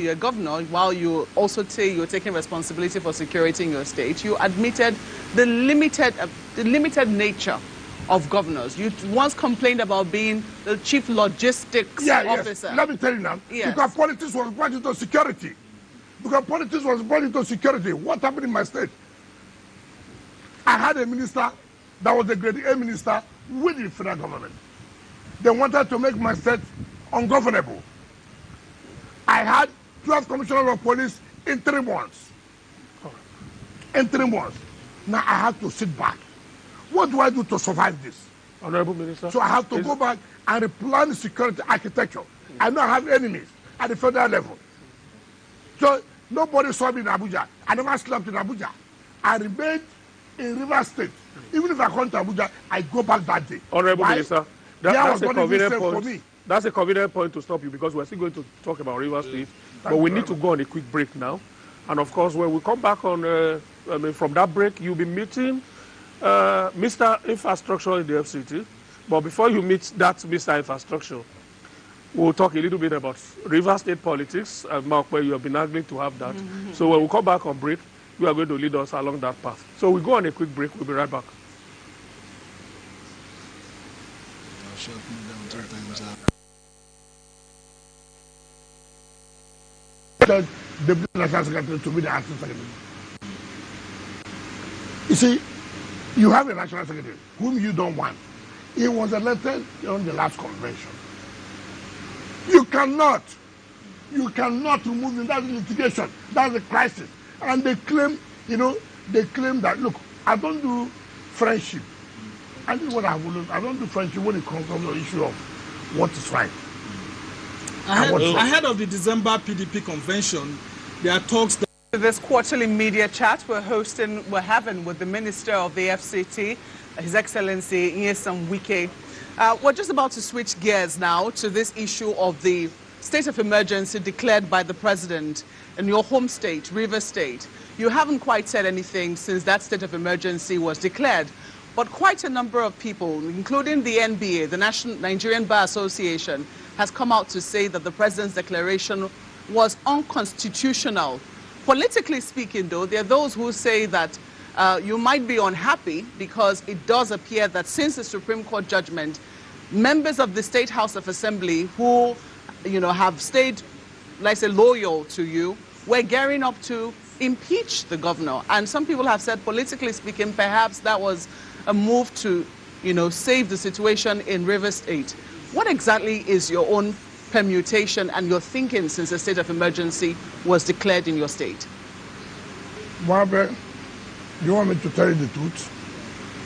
You're a governor, while you also say you're taking responsibility for security in your state, you admitted the limited nature of governors. You once complained about being the chief logistics officer. Yes. Let me tell you now. Yes. Because politics was brought into security. What happened in my state? I had a minister that was a grade A minister with the federal government. They wanted to make my state ungovernable. I had 12 commissioners of police in 3 months. Now I have to sit back. What do I do to survive this? Honorable Minister. So I have to go back and replan the security architecture. I know I have enemies at the federal level. So nobody saw me in Abuja. I never slept in Abuja. I remained in River State. Even if I come to Abuja, I go back that day. Honorable Minister, that's a convenient point for me. That's a convenient point to stop you, because we're still going to talk about River State, but we need to go on a quick break now. And of course, when we come back on, from that break, you'll be meeting Mr. Infrastructure in the FCT. But before you meet that Mr. Infrastructure, we'll talk a little bit about River State politics, Mark, where you have been angling to have that. So when we come back on break, you are going to lead us along that path. So we go on a quick break. We'll be right back. The National Secretary to be the Acting Secretary. You see, you have a National Secretary whom you don't want. He was elected on the last convention. You cannot remove him. That's litigation. That's a crisis. And they claim, that, look, I don't do friendship. I do what I don't do friendship when it comes to the issue of what is right. Ahead of the December PDP convention, there are talks that this quarterly media chat we're having with the Minister of the FCT, His Excellency Nyesom Wike. We're just about to switch gears now to this issue of the state of emergency declared by the President in your home state, River State. You haven't quite said anything since that state of emergency was declared, but quite a number of people, including the NBA, the Nigerian Bar Association, has come out to say that the President's declaration was unconstitutional. Politically speaking, though, there are those who say that you might be unhappy because it does appear that since the Supreme Court judgment, members of the State House of Assembly who, have stayed, let's say, loyal to you, were gearing up to impeach the governor. And some people have said, politically speaking, perhaps that was a move to, save the situation in River State. What exactly is your own permutation and your thinking since the state of emergency was declared in your state? Margaret, do you want me to tell you the truth?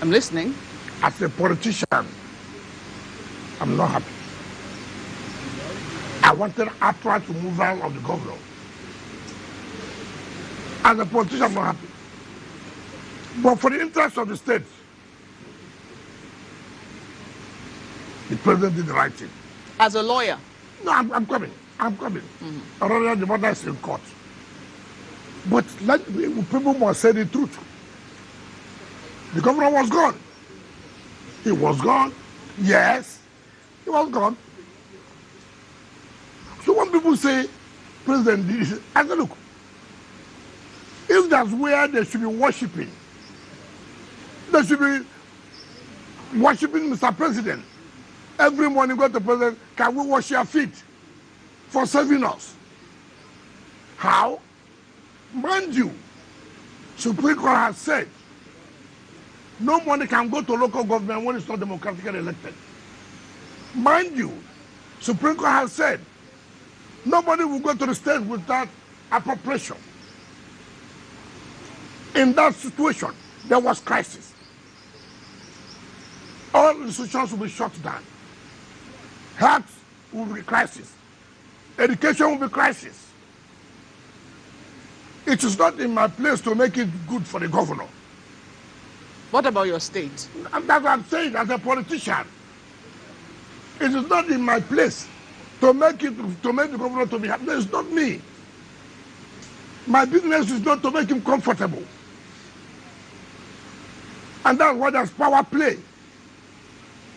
I'm listening. As a politician, I'm not happy. I wanted outright removal of the governor. As a politician, I'm not happy. But for the interest of the state, the President did the right thing. As a lawyer? No, I'm coming. Rather, the matter is in court. But people must say the truth. The governor was gone. He was gone. Yes, he was gone. So when people say, President did this, I say, look, if that's where they should be worshiping, they should be worshiping Mr. President. Every morning go to the President, can we wash your feet for serving us? How? Mind you, Supreme Court has said no money can go to local government when it's not democratically elected. Mind you, Supreme Court has said nobody will go to the state without appropriation. In that situation, there was crisis. All institutions will be shut down. Health will be crisis. Education will be crisis. It is not in my place to make it good for the governor. What about your state? And that's what I'm saying as a politician. It is not in my place to make the governor to be happy. It's not me. My business is not to make him comfortable. And that's what there's power play.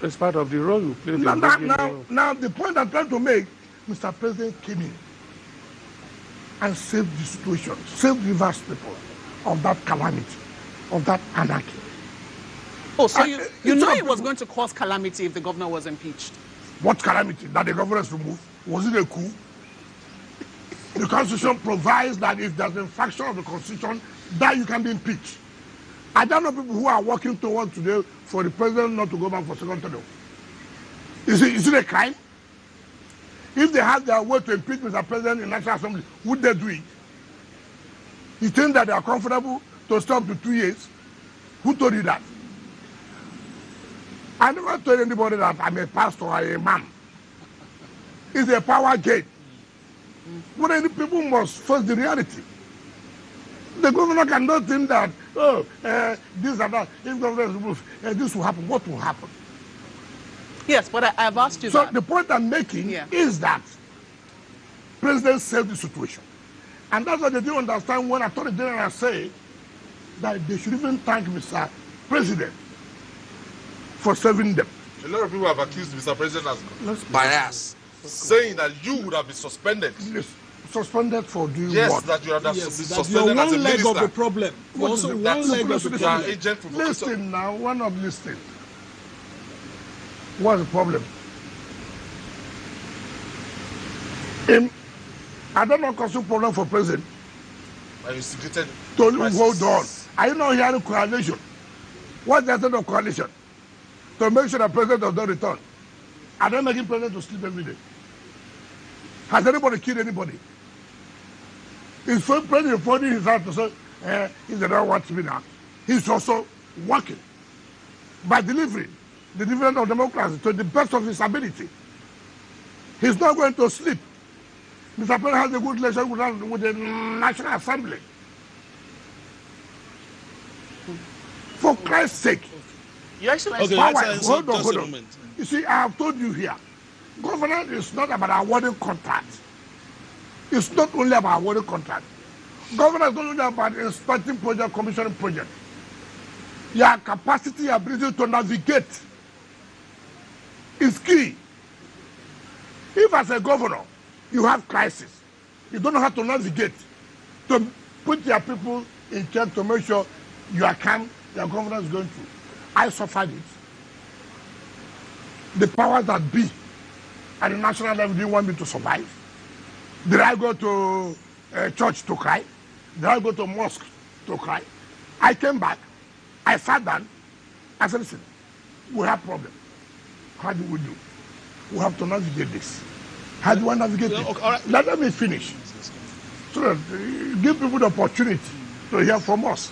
It's part of the role you play. Now, the point I'm trying to make, Mr. President came in. and save the situation, save Rivers people of that calamity, of that anarchy. Oh, so you know it was people, going to cause calamity if the governor was impeached? What calamity? That the governor is removed? Was it a coup? The Constitution provides that if there's an infraction of the Constitution, that you can be impeached. I don't know people who are working towards today for the president not to go back for second term. Is it a crime? If they had their way to impeach Mr. President in National Assembly, would they do it? You think that they are comfortable to stop to 2 years? Who told you that? I never told anybody that I'm a pastor or a imam. It's a power gate. But any people must face the reality. The governor cannot think that, this and that, if governor is removed, this will happen. What will happen? Yes, but I've asked you so that. The point I'm making is that president saved the situation. And that's what they didn't understand when Attorney General say that they should even thank Mr. President for saving them. A lot of people have accused Mr. President as bias, saying that you would have been suspended. Suspended for doing yes, what? That you have been suspended you're as a one leg minister. of the problem. You're also one leg of the problem. Agent for listen now, we're not listening. What's the problem? I don't know cause problem for president. I instigated. Hold on. Are you not hearing coalition? What's the essence of coalition? To make sure the president does not return. Are they making president to sleep every day? Has anybody killed anybody? Is president finding his heart to say, he does not want me now. He's also working by delivering the dividend of democracy to the best of his ability. He's not going to sleep. Mr. President has a good relationship with the National Assembly. For Christ's sake. Your Excellency. Okay, power, hold on. On. You see, I have told you here, governance is not about awarding contracts. It's not only about awarding contracts. Governance is not only about inspecting project, commissioning project. Your capacity, your ability to navigate is key. If as a governor, you have crisis, you don't know how to navigate, to put your people in check to make sure you are calm, your governance is going through. I suffered it. The powers that be at the national level didn't want me to survive. Did I go to church to cry? Did I go to mosque to cry? I came back. I sat down. I said, listen, we have problem. How do we do? We have to navigate this. How do I navigate it? Okay, all right. Let me finish. So that give people the opportunity to hear from us.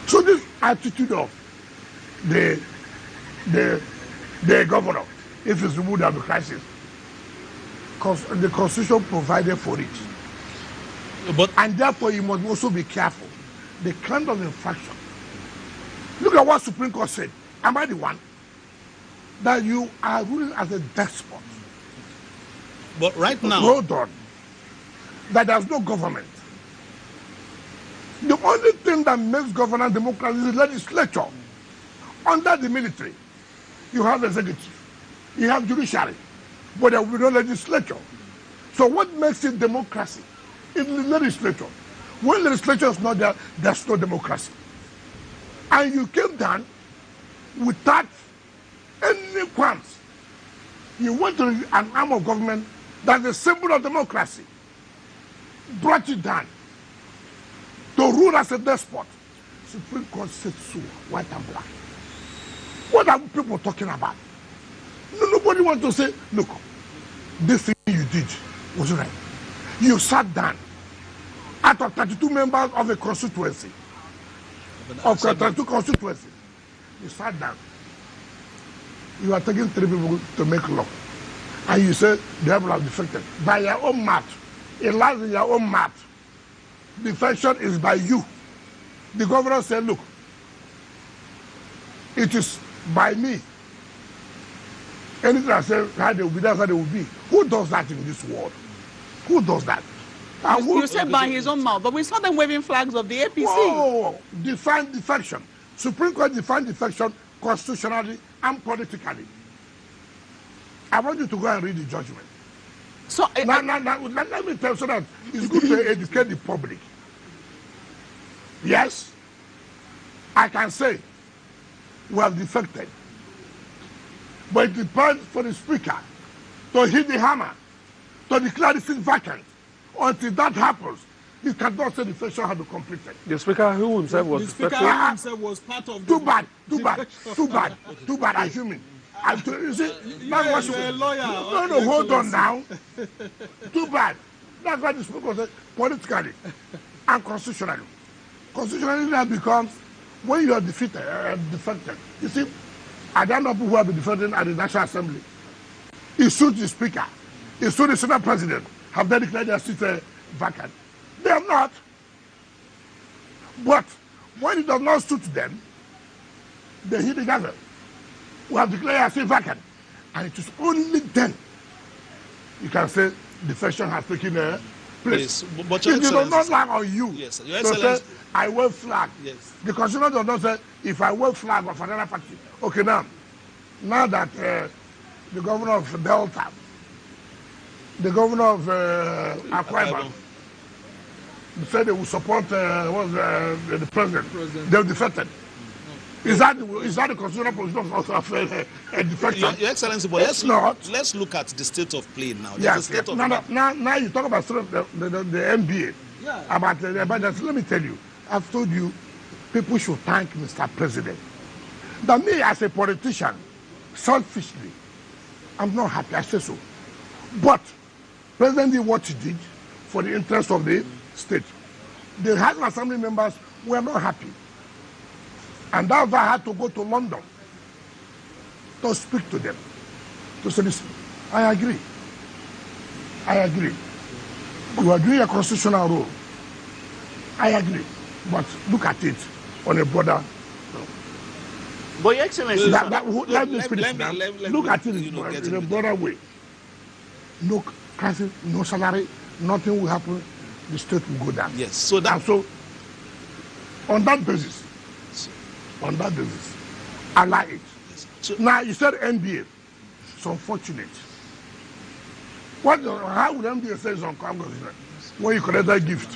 So this attitude of the governor, if it's removed of the crisis, because the Constitution provided for it. And therefore you must also be careful. The kind of infraction. Look at what Supreme Court said. Am I the one? That you are ruling as a despot. But right now, hold on. That there's no government. The only thing that makes governance democracy is legislature. Under the military, you have executive, you have judiciary, but there will be no legislature. So what makes it democracy is the legislature. When legislature is not there, there's no democracy. And you came down without any qualms. You went to an arm of government that's a symbol of democracy, brought you down to rule as a despot. Supreme Court said so, white and black. What are people talking about? Nobody wants to say, look, this thing you did was right. You sat down out of 32 members of a constituency, of 32 constituencies. You sat down. You are taking 3 people to make law. And you say the people have defected. By your own math, it lies in your own math. Defection is by you. The governor said, look, it is by me. Anything I say, how they will be, that's how they will be. Who does that in this world? Who does that? You said by his own mouth, but we saw them waving flags of the APC. Oh, define defection. Supreme Court defined defection constitutionally and politically. I want you to go and read the judgment. So now, let me tell you so that it's good to educate the public. Yes, I can say we have defected. But it depends for the speaker to hit the hammer, to declare the seat vacant. Until that happens, he cannot say the session has been completed. The speaker who himself was The speaker defected. himself was part of Too the... bad, too bad, assuming. You see, that's what you're a lawyer. No, hold on now. Too bad. That's why the speaker said politically and constitutionally. Constitutionally that becomes when you are defeated, defected. You see, I don't know people who have been defending at the National Assembly. It suits the speaker. It suits the Senate president. Have they declared their seat vacant? They have not. But when it does not suit them, they hit the gavel. We have declared our seat vacant. And it is only then you can say defection has taken place. Yes, but Your It does Excellency, not lie on you. Yes, Your to say, Excellency. I wave flag. Yes. The constitution does not say, if I wave flag of another party. Okay, now that the governor of Delta, the governor of Akwa Ibom, said they will support the president. They've defected. Is that the constitutional position of a defection? Your Excellency, but let's look at the state of play now. Yes. State of Now you talk about the NBA. Yeah. About the emergency. Let me tell you, I've told you, people should thank Mr. President. That me as a politician, selfishly, I'm not happy. I say so. But President did what he did for the interest of the state. The House of Assembly members were not happy. And that's why I had to go to London to speak to them. To say, listen, I agree. You are doing a constitutional role. I agree. But look at it on a broader. But Your Excellency, Let me finish now. Look at it in a broader way. No crisis, no salary, nothing will happen. The state will go down. yes. So that And so, on that basis, I like it. So- Now, you said NBA. It's unfortunate. How would NBA say it's unconstitutional when you collect that gift?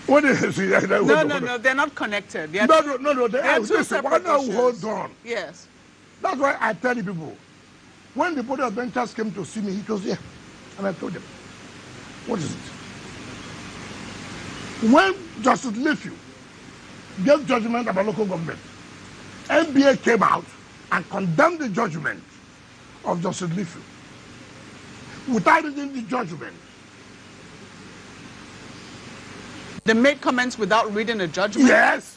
What is it? No, they're not connected. They are No, they are two listen, why separate not issues. hold on? Yes. That's why I tell the people, when the Board of Ventures came to see me, he was here. And I told them, what is it? When Justice Leafield gave judgment about local government, NBA came out and condemned the judgment of Justice Leafield. Without reading the judgment, They made comments without reading a judgment. yes,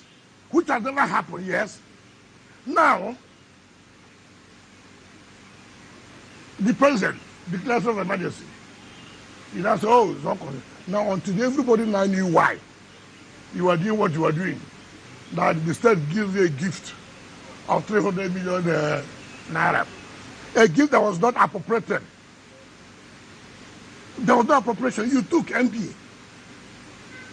which has never happened, yes. Now, the president declares of emergency. He now says, oh, it's not constitutional. Now, until everybody now knew why you are doing what you are doing, that the state gives you a gift of 300 million naira. A gift that was not appropriated. There was no appropriation. You took MPA.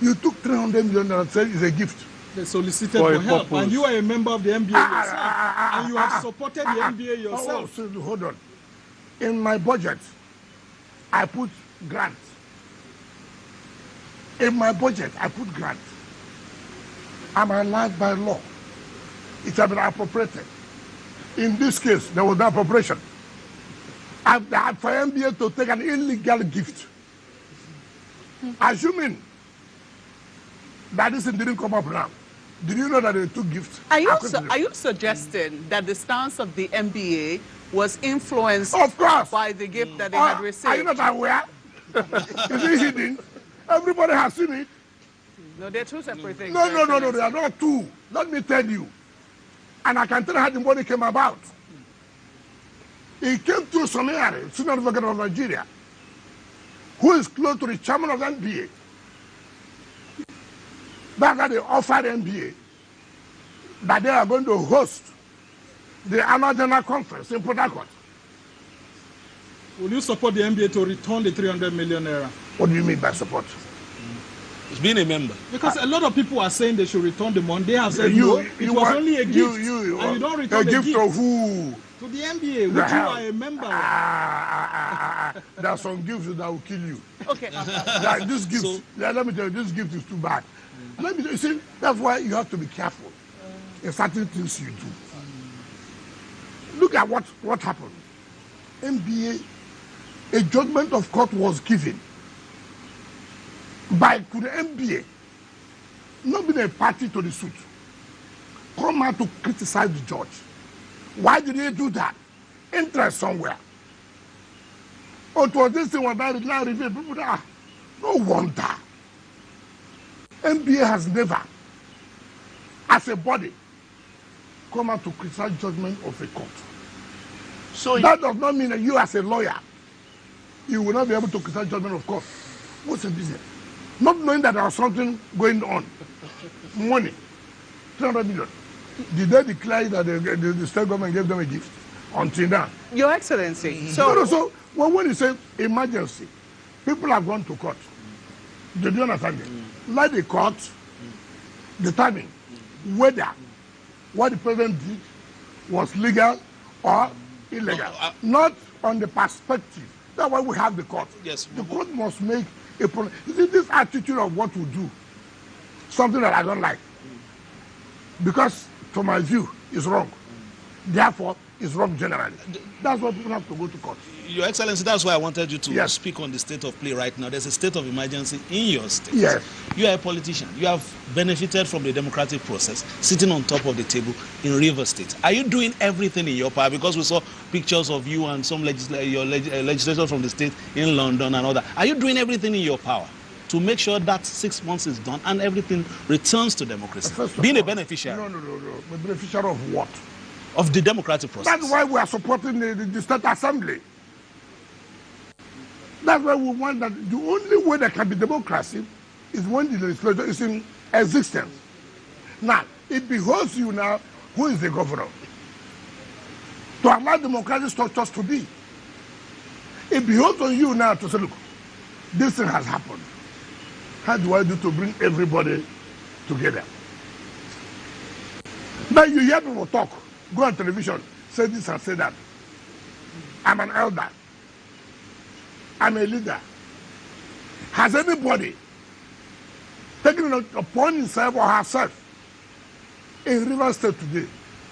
You took 300 million naira and said it's a gift. They solicited For a for help, purpose. and you are a member of the NBA yourself, and you have supported the NBA yourself. So hold on. In my budget, I put grants. In my budget, I put grants. I'm allowed by law. It has been appropriated. In this case, there was no appropriation. I've had for NBA to take an illegal gift. Assuming that this thing didn't come up now. Did you know that they took gifts? Are you suggesting that the stance of the NBA was influenced Of course. by the gift that they had received? Are you not aware? Is it hidden? Everybody has seen it. No, they're two separate things. No, they are not two. Let me tell you. And I can tell you how the money came about. It came through Somiari, senior advocate of Nigeria, who is close to the chairman of the NBA. That's why they offered NBA that they are going to host the annual general conference in Port Harcourt. Will you support the NBA to return the 300 million naira? What do you mean by support? it's being a member. Because a lot of people are saying they should return the money. They have said no, it was only a gift, and you don't return a the gift gift. of who? To the NBA, which you are a member of. There are some gifts that will kill you. Okay. This gift, let me tell you, this gift is too bad. Let me tell you, see, that's why you have to be careful in certain things you do. Look at what happened. NBA, a judgment of court was given by to the NBA, not being a party to the suit, come out to criticize the judge. Why did they do that? Interest somewhere. Oh, it was this thing was now revealed. People that no wonder. NBA has never, as a body, come out to criticize judgment of a court. So that does not mean that you, as a lawyer, you will not be able to criticize judgment of court. What's the business? Not knowing that there was something going on. Money, 300 million. Did they declare that the state government gave them a gift? Until now. Your Excellency. So when you say emergency, people have gone to court. Do you understand it? Let the court determine whether what the president did was legal or illegal. Not on the perspective. That's why we have the court. Yes. The court must make a problem. You see, this attitude of what we do, something that I don't like. Because, to my view, is wrong. Therefore, it's wrong generally. That's why people have to go to court. Your Excellency, that's why I wanted you to Yes. speak on the state of play right now. There's a state of emergency in your state. Yes. You are a politician. You have benefited from the democratic process, sitting on top of the table in River State. Are you doing everything in your power? Because we saw pictures of you and some legislators from the state in London and all that. Are you doing everything in your power to make sure that 6 months is done and everything returns to democracy? Being a beneficiary. No. The beneficiary of what? Of the democratic process. That's why we are supporting the State Assembly. That's why we want that the only way there can be democracy is when the legislature is in existence. Now, it behoves you now, who is the governor, to allow democratic structures to be. It behoves on you now to say, look, this thing has happened. How do I do to bring everybody together? Now you hear people talk, go on television, say this and say that. I'm an elder. I'm a leader. Has anybody taken it upon himself or herself in River State today?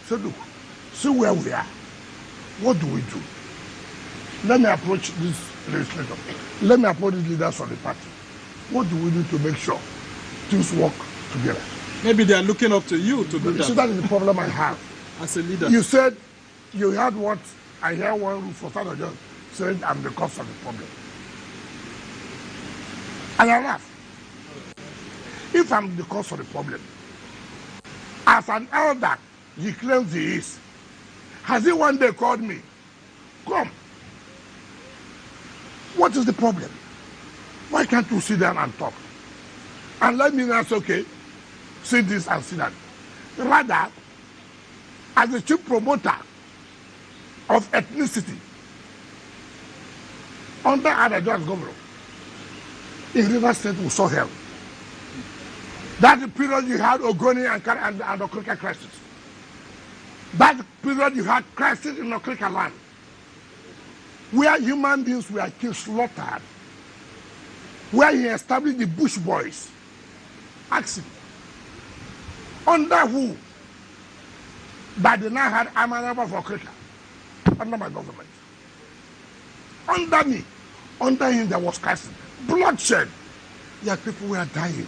Say, look, see where we are. What do we do? Let me approach this legislator. Let me approach these leaders of the party. What do we do to make sure things work together? Maybe they are looking up to you to do So that that is the problem I have. as a leader. You said you had what I hear one for Saturday John said I'm the cause of the problem. And I laugh. If I'm the cause of the problem, as an elder, he claims he is. Has he one day called me? Come. What is the problem? Why can't you sit down and talk? And let me answer, okay, see this and see that. Rather, as the chief promoter of ethnicity under Abuja governor in River State, we saw hell. That's the period you had Ogoni and Okrika crisis. That's the period you had crisis in Okrika land, where human beings were killed, slaughtered, where he established the Bush Boys. Ask him. Under who? That they now had Amanaba for Okrika. Under my government. Under me. Under him there was crisis. Bloodshed. Yet people were dying.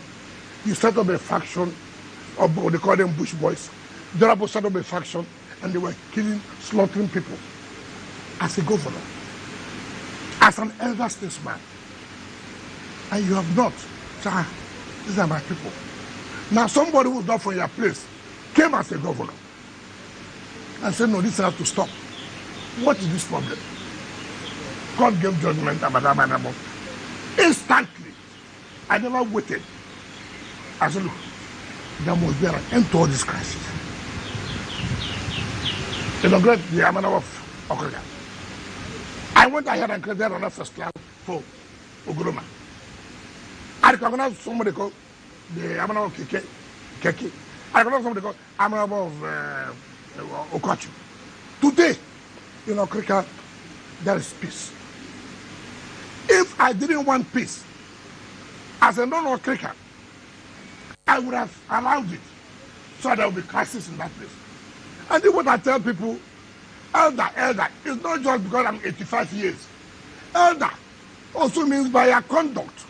You set up a faction, or they call them Bush Boys. Durable set up a faction, and they were killing, slaughtering people. As a governor, as an elder statesman, and you have not. Sir, these are my people. Now somebody who's not from your place came as a governor and said, no, this has to stop. What is this problem? God gave judgment about instantly. I never waited. I said, look, there must be an end to all this crisis. Inaugurate the Amana of Okrika. I went ahead and created another first class for Ogoroma. I recognized somebody called the Amana of Keke. I recognized somebody called Amana of Okochu. Today, in Okrika, there is peace. If I didn't want peace, as a non-Okrika, I would have allowed it so there will be crisis in that place. And then what I tell people, elder, it's not just because I'm 85 years. Elder also means by your conduct,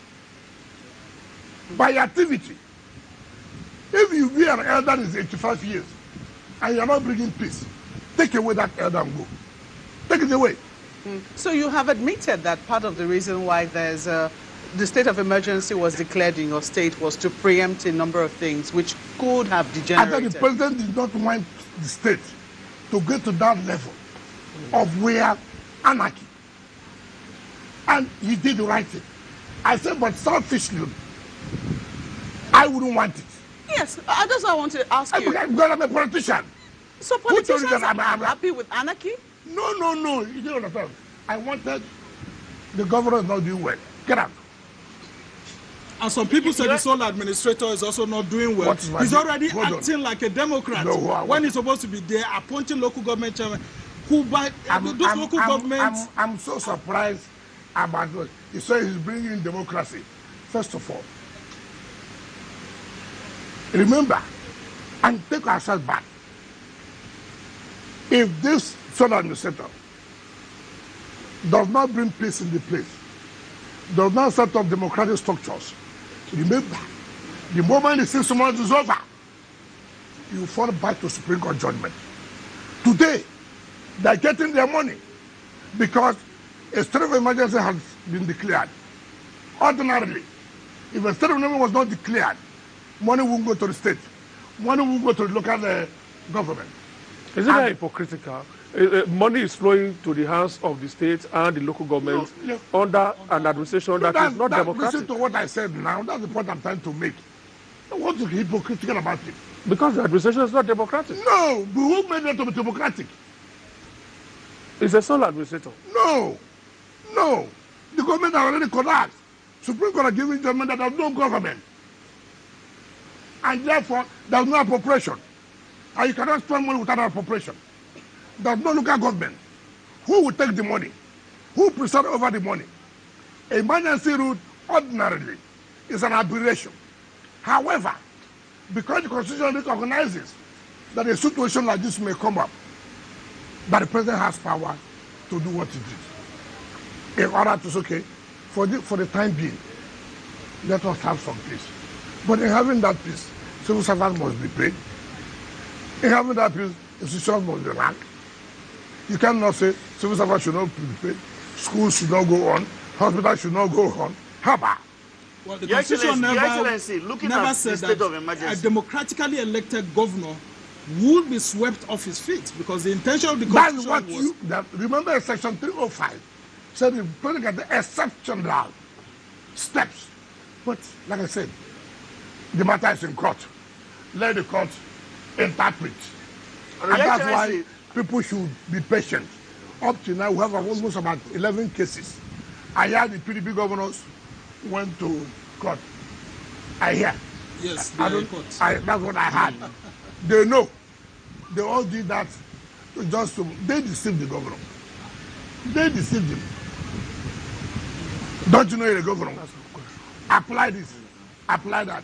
by your activity. If you be an elder is 85 years and you're not bringing peace, take away that elder and go. Take it away. So you have admitted that part of the reason why there's the state of emergency was declared in your state was to preempt a number of things which could have degenerated. I think the president did not want the state to get to that level of where anarchy. And he did the right thing. I said, but selfishly, I wouldn't want it. Yes, that's what I want to ask you. Because I'm a politician. So politicians are happy with anarchy? No. You don't understand. I wanted the governor is not doing well. Get out. And some people say the sole administrator is also not doing well. He's already acting like a Democrat when he's supposed to be there appointing local government chairman. Who by those local governments? I'm so surprised about what he said. He's bringing democracy. First of all, remember and take ourselves back. If this sole administrator does not bring peace in the place, does not set up democratic structures, remember, the moment the 6 months is over, you fall back to Supreme Court judgment. Today, they're getting their money because a state of emergency has been declared. Ordinarily, if a state of emergency was not declared, money won't go to the state. Money won't go to the local government. Isn't that hypocritical? Money is flowing to the hands of the state and the local government under an administration that is not democratic. Listen to what I said now. That's the point I'm trying to make. What's hypocritical about it? Because the administration is not democratic. No, but who made it to be democratic? It's a sole administrator. No. The government has already collapsed. Supreme Court has given judgment that there's no government. And therefore, there's no appropriation. And you cannot spend money without an appropriation. There's no local government. Who will take the money? Who preside over the money? Emergency route ordinarily is an aberration. However, because the Constitution recognizes that a situation like this may come up, that the president has power to do what he did. In order to say, okay, for the time being, let us have some peace. But in having that peace, civil servants must be paid. In having that peace, institutions must be run. You cannot say civil servants should not be paid, schools should not go on, hospitals should not go on. How about? Well, the Constitution never said state of that emergency, a democratically elected governor would be swept off his feet because the intention of the That's Constitution what remember Section 305 said the president got the exceptional steps. But like I said, the matter is in court. Let the court interpret. And that's why people should be patient. Up to now, we have almost about 11 cases. I hear the PDP governors went to court. I hear. Yes, that's what I heard. They know. They all did that just to, they deceived the governor. They deceived him. Don't you know you're a governor? Apply this, apply that.